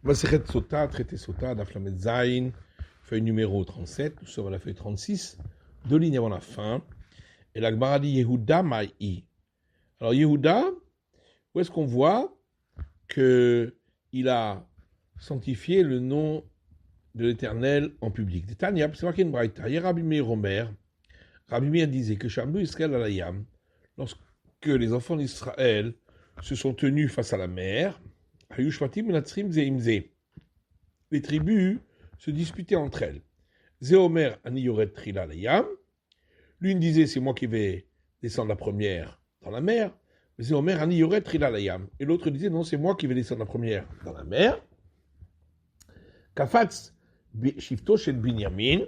Masechet Sota, traité Sota, Daf Lamed Zayin, feuille numéro 37, nous sommes à la feuille 36, deux lignes avant la fin. Et la Gemara dit Yehuda Ma'i. Alors Yehuda, où est-ce qu'on voit qu'il a sanctifié le nom de l'Éternel en public? Tanya, c'est marqué une braïta. Hier Rabbi Meir Omer, Rabbi Meir disait que Shamdu Israël Alayam, lorsque les enfants d'Israël se sont tenus face à la mer, les tribus se disputaient entre elles. Zéomer Aniyoret Trila Layam, l'une disait c'est moi qui vais descendre la première dans la mer, Zéomer Aniyoret Trila Layam, et l'autre disait non, c'est moi qui vais descendre la première dans la mer. Kafatz Shifto Shel Binyamin,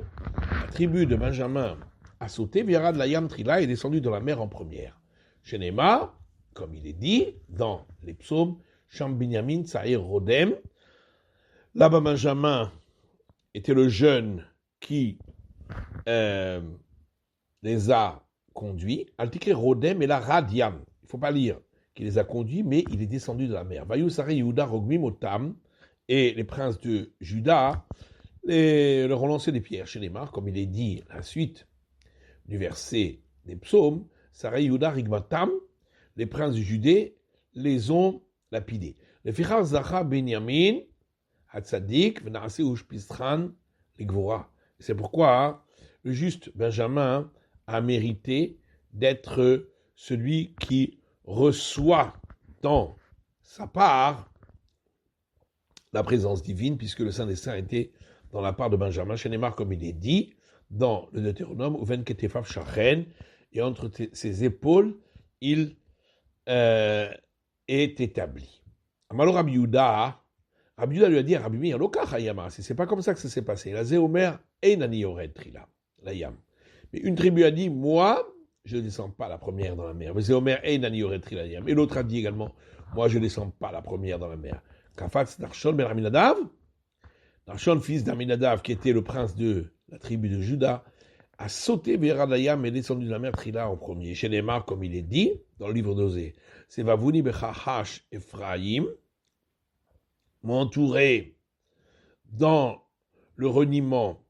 la tribu de Benjamin a sauté, Virad Layam Trila est descendu dans la mer en première. Shenema, comme il est dit dans les psaumes, Sham Binyamin Tsaïr Rodem, là-bas Benjamin était le jeune qui les a conduits. Altikre Rodem et la Radiam, il ne faut pas lire qu'il les a conduits, mais il est descendu de la mer. Vayou Sari Yehuda Rogmim Otam, et les princes de Juda leur ont lancé des pierres chez les marques, comme il est dit la suite du verset des psaumes, Sari Yehuda Rigmatam, les princes de Judée les ont lapidés. Le Fichar Zacha Benyamin, Hatzadik, Venase Ushpistran, les Gvora. C'est pourquoi le juste Benjamin a mérité d'être celui qui reçoit dans sa part la présence divine, puisque le Saint des Saints était dans la part de Benjamin. Chenemar, comme il est dit dans le Deutéronome, Uven Ketefaf Shachen, et entre ses épaules, il est établi. Amalo Rabbi Yehuda lui a dit à Rabbi Meir, c'est pas comme ça que ça s'est passé. La Zéomer et Nani Yored Trila, la Yam. Mais une tribu a dit, moi, je ne descends pas la première dans la mer. Mais Zéomer et Nani Yored Trila, la Yam. Et l'autre a dit également, moi, je ne descends pas la première dans la mer. Kafatz Narshon ben Aminadav, Narshon, fils d'Aminadav, qui était le prince de la tribu de Juda, a sauté vers Adayam et descendu de la mer Trila en premier. Chez les marques, comme il est dit dans le livre d'Osée, c'est Vavouni Bechahash Ephraim, m'entourer dans le reniement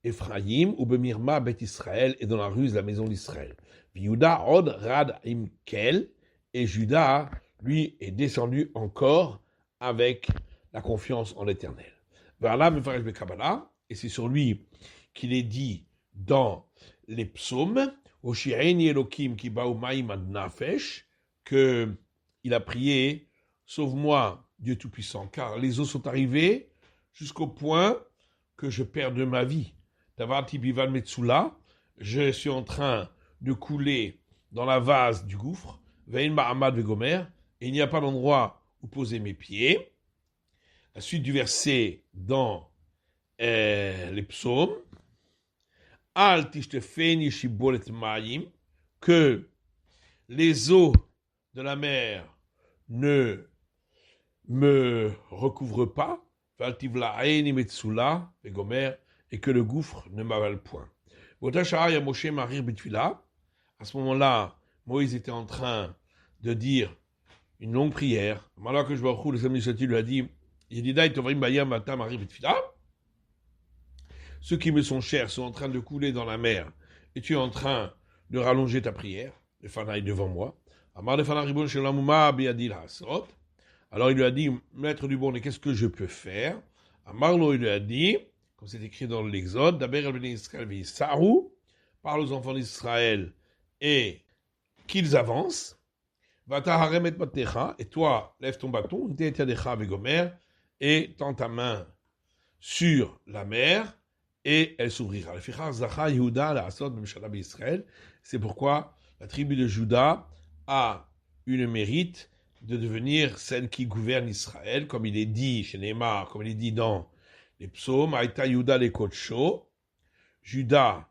Ephraim, ou Bemirma Bet Israël, et dans la ruse la maison d'Israël. Yehuda Od Rad Imkel, et Juda, lui, est descendu encore avec la confiance en l'Éternel. Vers là, Mefaresh Bekabbalah, et c'est sur lui qu'il est dit dans les psaumes, Oshireni Elokim ki baou maïm ad nafesh, que il a prié, sauve-moi, Dieu Tout-Puissant, car les eaux sont arrivées jusqu'au point que je perde ma vie. Tavati bivan metsula, je suis en train de couler dans la vase du gouffre, vein ma'amad vegomer, et il n'y a pas d'endroit où poser mes pieds. La suite du verset dans les psaumes, Al tishtefeni shibolet ma'im, que les eaux de la mer ne me recouvrent pas, et que le gouffre ne m'avale point. À ce moment-là, Moïse était en train de dire une longue prière. Malak que je vois le samedi lui a dit, ceux qui me sont chers sont en train de couler dans la mer, et tu es en train de rallonger ta prière, les fanaïs devant moi. Alors il lui a dit, maître du bon, et qu'est-ce que je peux faire? Amarlo, il lui a dit, comme c'est écrit dans l'Exode, parle aux enfants d'Israël et qu'ils avancent. Et toi, lève ton bâton, et tends ta main sur la mer, et elle s'ouvrira. C'est pourquoi la tribu de Juda a eu le mérite de devenir celle qui gouverne Israël, comme il est dit chez Neymar, comme il est dit dans les psaumes, Aïta Yuda le Kotsho, Juda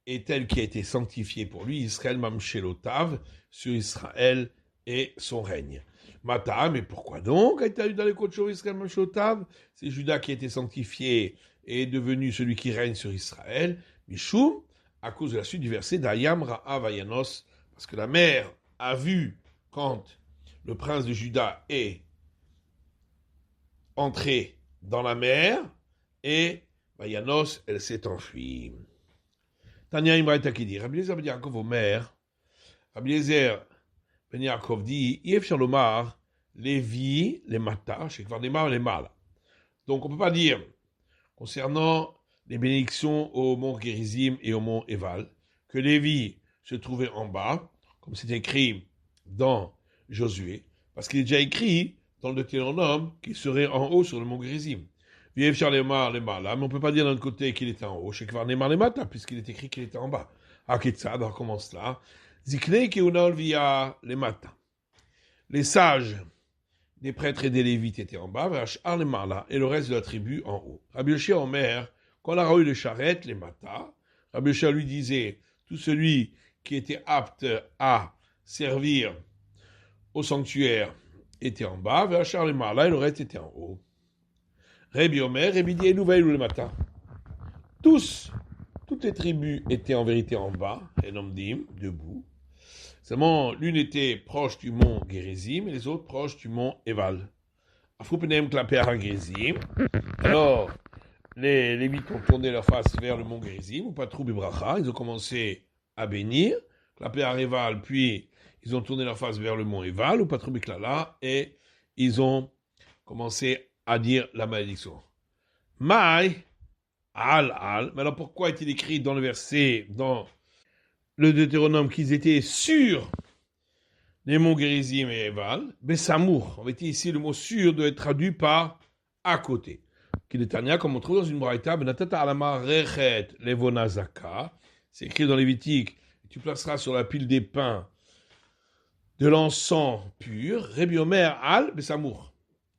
est elle qui a été sanctifiée pour lui, Israël Mamshelotav, sur Israël et son règne. Mata, mais pourquoi donc Aïta Yuda le Kotsho, Israël Mamshelotav? C'est Juda qui a été sanctifié et est devenu celui qui règne sur Israël. Mishum, à cause de la suite du verset d'Ayam Ra'a Vayanos, parce que la mer a vu quand le prince de Juda est entrée dans la mer et Vayanos, elle s'est enfuie. Tania Imraïta qui dit, Rabbi Eliezer ben Yaakov Omer, Rabbi Eliezer ben Yaakov dit, Yef Shalomar, les vies, les matas, chez Kvarnemar, les mâles. Donc on ne peut pas dire, concernant les bénédictions au mont Gérizim et au mont Eval, que Lévi se trouvait en bas, comme c'est écrit dans Josué, parce qu'il est déjà écrit dans le Deutéronome qu'il serait en haut sur le mont Gérizim. Mais on ne peut pas dire d'un côté qu'il était en haut, chez Kvarnemar les Mata, puisqu'il est écrit qu'il était en bas. Aketsad, on commence là. Ziknei Keunol via les Mata. Les sages des prêtres et des lévites étaient en bas, et le reste de la tribu en haut. Rabbi Yoshia Omer, quand on a eu les charrettes, les Mata, Rabbi Yoshia lui disait, tout celui qui était apte à servir au sanctuaire était en bas, et le reste était en haut. Rabbi Omer, Rabbi dit, nouvelle ou le matin. Toutes les tribus étaient en vérité en bas, et Nomdim, debout. Seulement, l'une était proche du mont Gérizim, et les autres proches du mont Eval. Afroupenem klapé à Gérizim. Alors, les Lévites ont tourné leur face vers le mont Gérizim, ou Patrou Bibracha, ils ont commencé à bénir, klapé à Eval, puis ils ont tourné leur face vers le mont Eval, ou Patrou Biklala, et ils ont commencé à dire la malédiction. Maï, al. Mais alors pourquoi est-il écrit dans le verset, dans le Deutéronome, qu'ils étaient sur les monts Gérizim et Eval? Bessamour. En fait, ici, le mot sur doit être traduit par à côté. Qui est Tania, comme on trouve dans une braïta, benatata alama rechet levonazaka. C'est écrit dans Lévitique. Tu placeras sur la pile des pains de l'encens pur. Rabbi Omer al Bessamour.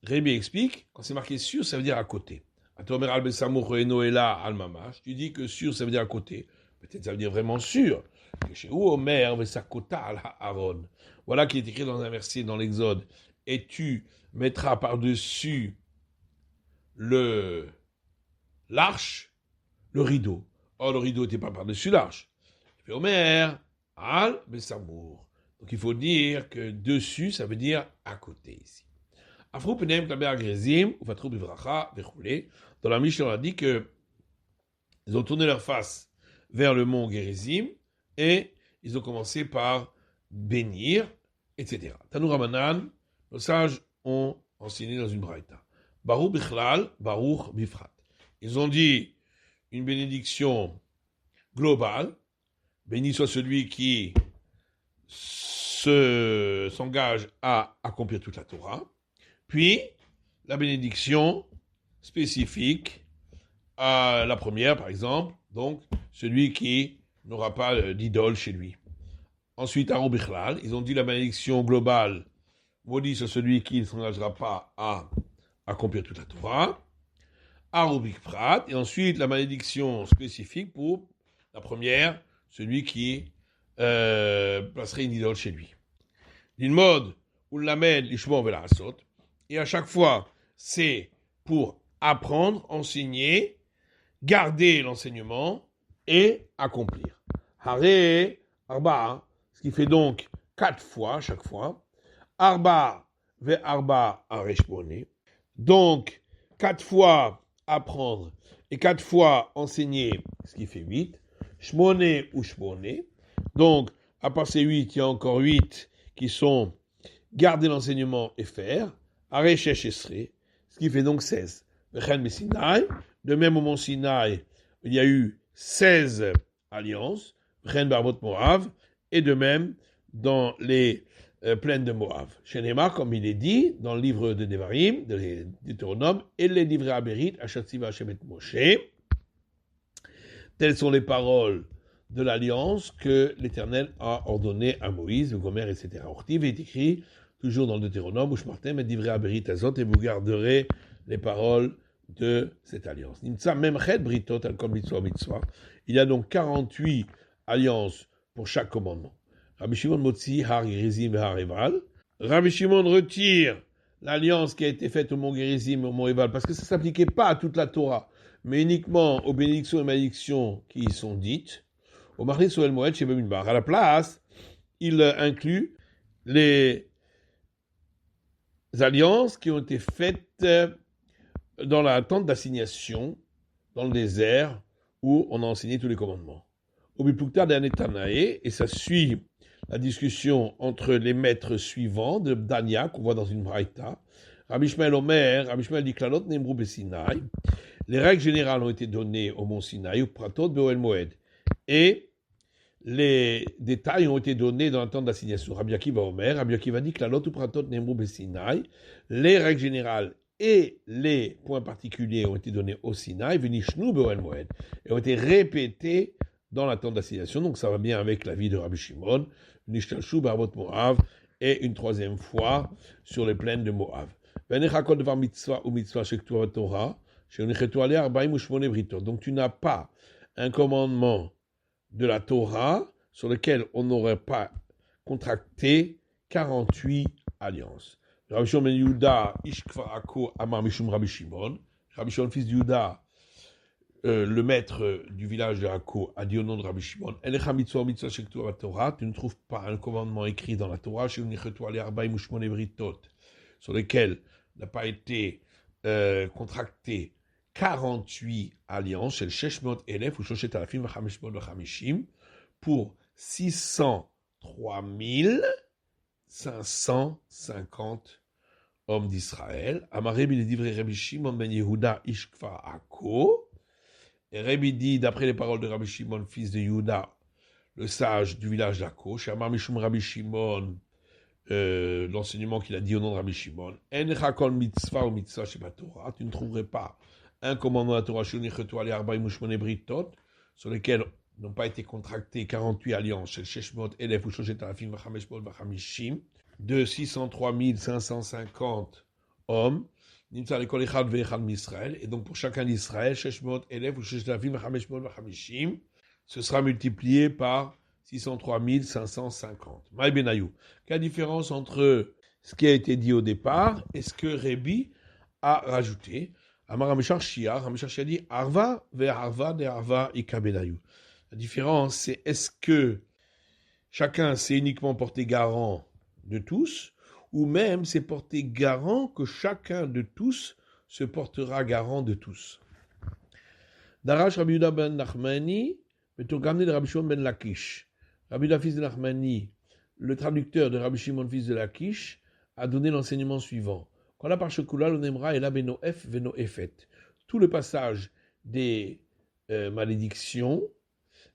Rabbi explique, quand c'est marqué sur, ça veut dire à côté. Atomer al Bessamour Enoela al Mamash. Tu dis que sur, ça veut dire à côté. Peut-être ça veut dire vraiment sûr. Chez où Omer Vesakota al Aaron. Voilà qui est écrit dans un verset dans l'Exode. Et tu mettras par-dessus l'arche le rideau. Or, le rideau n'était pas par-dessus l'arche. Et Omer al Bessamour. Donc il faut dire que dessus, ça veut dire à côté ici. Afrou penem klaber Gérizim, ou Fatrou bivracha, verroulé. Dans la Mishnah, on a dit que ils ont tourné leur face vers le mont Gérizim et ils ont commencé par bénir, etc. Tanou Ramanan, nos sages ont enseigné dans une braïta. Baruch bichlal, Baruch bifrat. Ils ont dit une bénédiction globale. Béni soit celui qui s'engage à accomplir toute la Torah. Puis, la bénédiction spécifique à la première, par exemple, donc celui qui n'aura pas d'idole chez lui. Ensuite, à Robichlal, ils ont dit la bénédiction globale, maudit sur celui qui ne s'engagera pas à accomplir toute la Torah. À Robikprat, et ensuite la malédiction spécifique pour la première, celui qui placerait une idole chez lui. D'une mode, où l'amène l'ishmor velasot, et à chaque fois, c'est pour apprendre, enseigner, garder l'enseignement et accomplir. Hare, arba, ce qui fait donc 4 fois à chaque fois. Arba, ve arba, areshbone. Donc, 4 fois apprendre et 4 fois enseigner, ce qui fait 8. Shmone ou shmone. Donc, à part ces 8, il y a encore 8 qui sont garder l'enseignement et faire. Areshesh esre, ce qui fait donc 16. De même au mont Sinaï, il y a eu 16 alliances, Barbot Moav, et de même dans les plaines de Moav. Chez Néma, comme il est dit dans le livre de Devarim, de Deutéronome, et les livrets à Bérit, à Shatsiva Shemet Moshe. Telles sont les paroles de l'alliance que l'Éternel a ordonné à Moïse, le Gomer, etc. Ortiv est écrit toujours dans le Deutéronome, Ushmartem et livrets à Bérit Azot, et vous garderez les paroles de cette alliance. Nimtsa memchet britot al kol mitzvah mitzvah. Il y a donc 48 alliances pour chaque commandement. Rabbi Shimon motzi har Gérizim et har Eval. Rabbi Shimon retire l'alliance qui a été faite au mont Gérizim et au mont Eval parce que ça ne s'appliquait pas à toute la Torah, mais uniquement aux bénédictions et malédictions qui y sont dites. Au Marni Soel Moed chez Bemidbar. À la place, il inclut les alliances qui ont été faites dans la tente d'assignation, dans le désert, où on a enseigné tous les commandements. Obipukta de Anetanae, et ça suit la discussion entre les maîtres suivants de Dania, qu'on voit dans une braïta. Rabbi Shmuel Omer, Rabbi Shmuel dit Klalot Nemrou Besinaï. Les règles générales ont été données au mont Sinaï, au Pratot Beoel Moed. Et les détails ont été donnés dans la tente d'assignation. Rabbi Akiva Omer, Rabbi Akiva dit Klalot ou Pratot Nemrou Besinaï. Les règles générales et les points particuliers ont été donnés au Sinaï, Venishnu Beoel Moed, et ont été répétés dans la tente d'assignation. Donc ça va bien avec la vie de Rabbi Shimon, Nishtalshu Barbot Moav, et une troisième fois sur les plaines de Moav. Donc tu n'as pas un commandement de la Torah sur lequel on n'aurait pas contracté 48 alliances. Rabbi Shimon ben Yehuda, Ish Kfar Akko, Amar Mishum Rabbi Shimon. Rabbi Shimon, fils de Yehuda, le maître du village de Akko, a dit au nom de Rabbi Shimon, tu ne trouves pas un commandement écrit dans la Torah sur lequel n'a pas été contracté 48 alliances, chez le Sheshmot Elef ou Shoshet Alafim Vachameshmot Vachamishim, pour 603 550 hommes d'Israël. Amaré bil divrei Rabbi Shimon ben Yehuda ish Kfar Akko. Et Rabbi dit, d'après les paroles de Rabbi Shimon, fils de Yehuda, le sage du village d'Akko, chez Amar Mishum Rabbi Shimon, l'enseignement qu'il a dit au nom de Rabbi Shimon, En Chakol mitzvah ou mitzvah sheba Torah, tu ne trouverais pas un commandement de la Torah sur lequel n'ont pas été contractés 48 alliances, chez Sheshmot Elef ou Shoshet Alafim Vachameshmot Vachamishim, de 603 550 hommes, et donc pour chacun d'Israël, Sheshmot Elef ou Shoshet Alafim Vachameshmot Vachamishim, ce sera multiplié par 603 550. Maï Benayou. Quelle différence entre ce qui a été dit au départ et ce que Rabbi a rajouté? Amar Rameshar Shia dit Arva ve Arva de Arva Ika Benayou. La différence, c'est est-ce que chacun s'est uniquement porté garant de tous, ou même s'est porté garant que chacun de tous se portera garant de tous. Darash Rabbi Yehuda ben Nachmani, Metogramné de Rabbi Shimon ben Lakish. Rabbi Yehuda fils de Nachmani, le traducteur de Rabbi Shimon fils de Lakish, a donné l'enseignement suivant. Quand la parchekula l'onemra et la benoef venoefet. Tout le passage des malédictions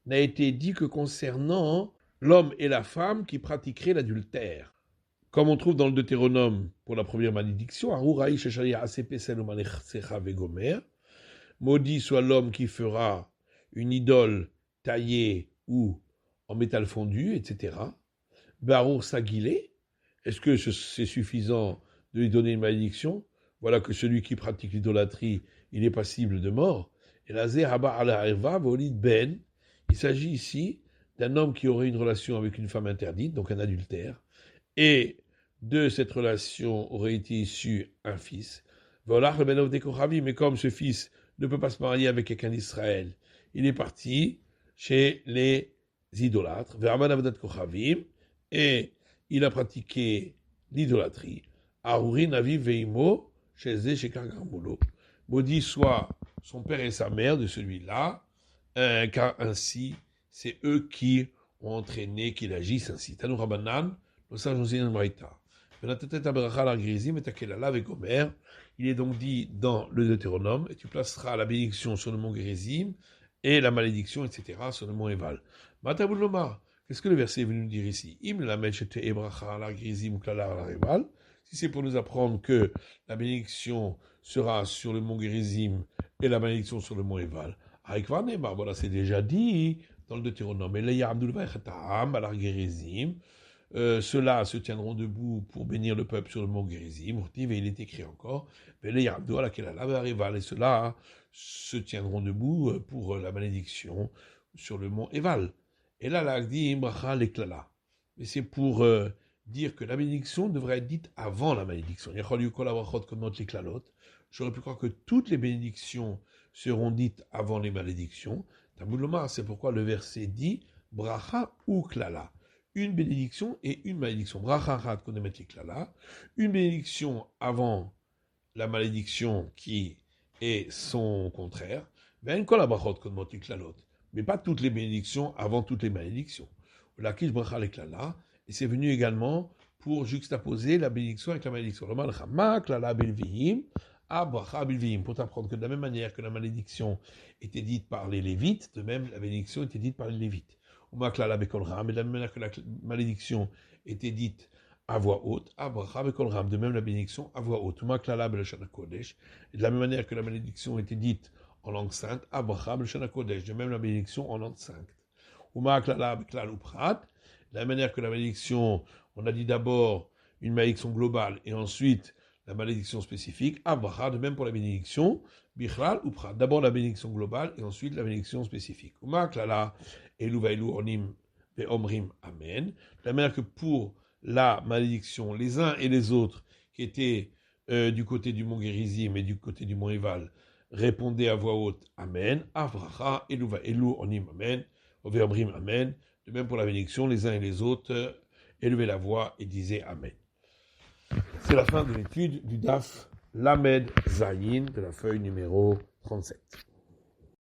n'a été dit que concernant l'homme et la femme qui pratiqueraient l'adultère. Comme on trouve dans le Deutéronome pour la première malédiction, maudit soit l'homme qui fera une idole taillée ou en métal fondu, etc. Barour Sagilé, est-ce que c'est suffisant de lui donner une malédiction? Voilà que celui qui pratique l'idolâtrie, il est passible de mort. Et la Zehaba ala Erva volid ben, il s'agit ici d'un homme qui aurait une relation avec une femme interdite, donc un adultère, et de cette relation aurait été issu un fils. Mais comme ce fils ne peut pas se marier avec quelqu'un d'Israël, il est parti chez les idolâtres, et il a pratiqué l'idolâtrie. Maudit soit son père et sa mère de celui-là, car ainsi c'est eux qui ont entraîné qu'il agisse ainsi. Tanou Rabanan, le sage enseignant de Maïta. Il est donc dit dans le Deutéronome, et tu placeras la bénédiction sur le mont Gérizim et la malédiction, etc., sur le mont Eval. Qu'est-ce que le verset est venu nous dire ici? Si c'est pour nous apprendre que la bénédiction sera sur le mont Gérizim et la malédiction sur le mont Eval. Voilà, c'est déjà dit dans le Deutéronome. Ceux-là se tiendront debout pour bénir le peuple sur le mont Gérizim. Et il est écrit encore, et ceux-là se tiendront debout pour la malédiction sur le mont Eval. Et là, mais c'est pour dire que la bénédiction devrait être dite avant la malédiction. J'aurais pu croire que toutes les bénédictions seront dites avant les malédictions. C'est pourquoi le verset dit bracha ou klala. Une bénédiction et une malédiction. Bracha konemet klala. Une bénédiction avant la malédiction qui et son contraire. Ve'en kol habrachot kodmot liklalot. Mais pas toutes les bénédictions avant toutes les malédictions. Lakish bracha leklala. Et c'est venu également pour juxtaposer la bénédiction avec la malédiction. Le malchama klala bilvihim. Pour t'apprendre que de la même manière que la malédiction était dite par les Lévites, de même la bénédiction était dite par les Lévites. Et de la même manière que la malédiction était dite à voix haute, de même la bénédiction à voix haute. Et de la même manière que la malédiction était dite en langue sainte, de même la bénédiction en langue sainte. De la même manière que la malédiction, on a dit d'abord une malédiction globale et ensuite la malédiction spécifique, Abraha, de même pour la bénédiction, Bichlal ou Prat. D'abord la bénédiction globale et ensuite la bénédiction spécifique. Umaklala, Elu Vailu Onim Ve'omrim Amen. De la manière que pour la malédiction, les uns et les autres qui étaient du côté du mont Gerizim et du côté du mont Eval répondaient à voix haute Amen. Abraha, Elu Vailu Onim Amen. Ve'omrim Amen. De même pour la bénédiction, les uns et les autres élevaient la voix et disaient Amen. C'est la fin de l'étude du DAF Lamed Zayin de la feuille numéro 37.